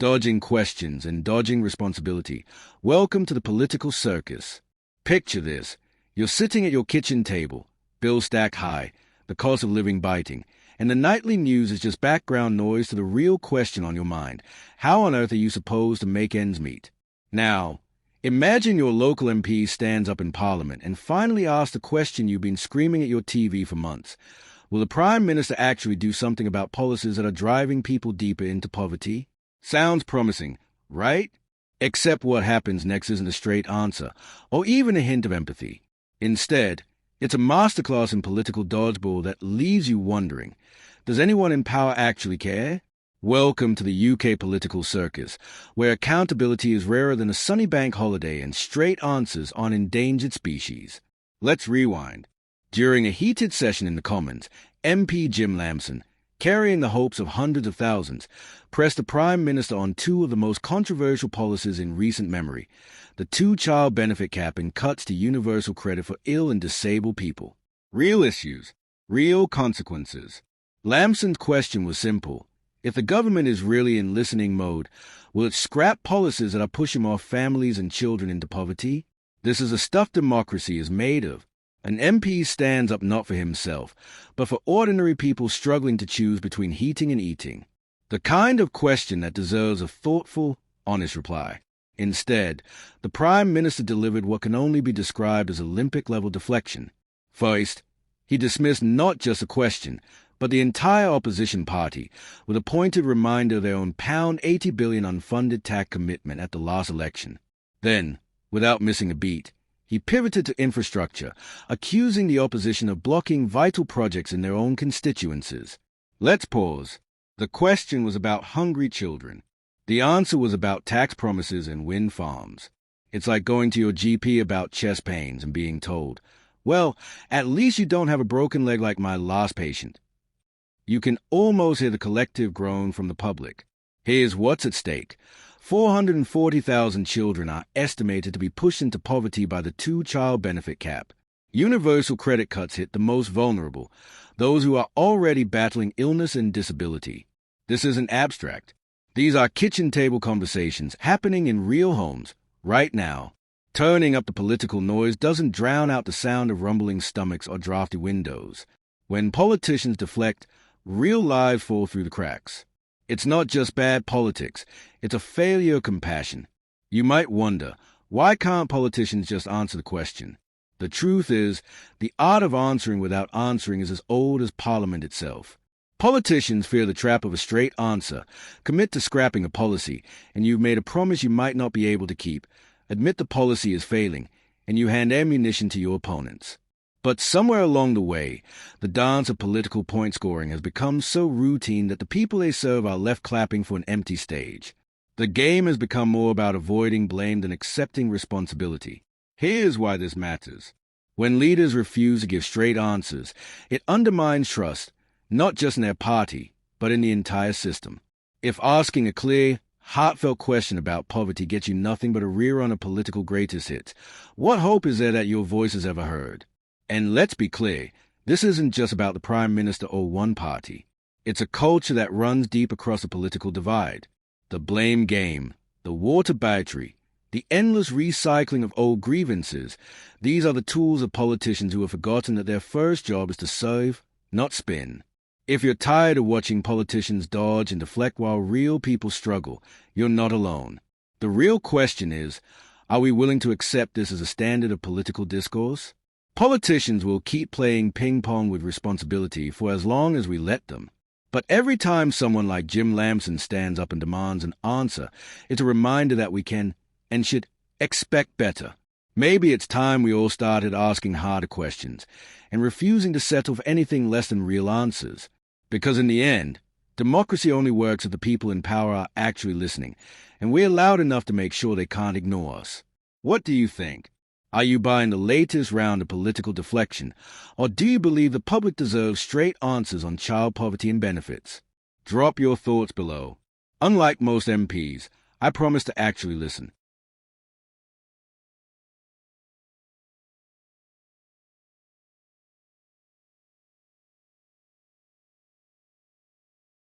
dodging questions and dodging responsibility. Welcome to the political circus. Picture this. You're sitting at your kitchen table, bills stacked high, the cost of living biting, and the nightly news is just background noise to the real question on your mind. How on earth are you supposed to make ends meet? Now, imagine your local MP stands up in Parliament and finally asks the question you've been screaming at your TV for months. Will the Prime Minister actually do something about policies that are driving people deeper into poverty? Sounds promising, right? Except what happens next isn't a straight answer, or even a hint of empathy. Instead, it's a masterclass in political dodgeball that leaves you wondering, does anyone in power actually care? Welcome to the UK political circus, where accountability is rarer than a sunny bank holiday and straight answers on endangered species. Let's rewind. During a heated session in the Commons, MP Jim Lamson, carrying the hopes of hundreds of thousands, pressed the Prime Minister on two of the most controversial policies in recent memory, the two-child benefit cap and cuts to universal credit for ill and disabled people. Real issues, real consequences. Lamson's question was simple. If the government is really in listening mode, will it scrap policies that are pushing more families and children into poverty? This is the stuff democracy is made of. An MP stands up not for himself, but for ordinary people struggling to choose between heating and eating. The kind of question that deserves a thoughtful, honest reply. Instead, the Prime Minister delivered what can only be described as Olympic-level deflection. First, he dismissed not just a question, but the entire opposition party, with a pointed reminder of their own £80 billion unfunded tax commitment at the last election. Then, without missing a beat, he pivoted to infrastructure, accusing the opposition of blocking vital projects in their own constituencies. Let's pause. The question was about hungry children. The answer was about tax promises and wind farms. It's like going to your GP about chest pains and being told, well, at least you don't have a broken leg like my last patient. You can almost hear the collective groan from the public. Here's what's at stake. 440,000 children are estimated to be pushed into poverty by the two-child benefit cap. Universal credit cuts hit the most vulnerable, those who are already battling illness and disability. This isn't abstract. These are kitchen table conversations happening in real homes, right now. Turning up the political noise doesn't drown out the sound of rumbling stomachs or drafty windows. When politicians deflect, real lives fall through the cracks. It's not just bad politics, it's a failure of compassion. You might wonder, why can't politicians just answer the question? The truth is, the art of answering without answering is as old as Parliament itself. Politicians fear the trap of a straight answer, commit to scrapping a policy, and you've made a promise you might not be able to keep, admit the policy is failing, and you hand ammunition to your opponents. But somewhere along the way, the dance of political point scoring has become so routine that the people they serve are left clapping for an empty stage. The game has become more about avoiding blame than accepting responsibility. Here's why this matters. When leaders refuse to give straight answers, it undermines trust, not just in their party, but in the entire system. If asking a clear, heartfelt question about poverty gets you nothing but a rerun of political greatest hits, what hope is there that your voice is ever heard? And let's be clear, this isn't just about the Prime Minister or one party. It's a culture that runs deep across the political divide. The blame game, the water battery, the endless recycling of old grievances, these are the tools of politicians who have forgotten that their first job is to serve, not spin. If you're tired of watching politicians dodge and deflect while real people struggle, you're not alone. The real question is, are we willing to accept this as a standard of political discourse? Politicians will keep playing ping-pong with responsibility for as long as we let them. But every time someone like Jim Lamson stands up and demands an answer, it's a reminder that we can and should expect better. Maybe it's time we all started asking harder questions and refusing to settle for anything less than real answers. Because in the end, democracy only works if the people in power are actually listening, and we're loud enough to make sure they can't ignore us. What do you think? Are you buying the latest round of political deflection, or do you believe the public deserves straight answers on child poverty and benefits? Drop your thoughts below. Unlike most MPs, I promise to actually listen.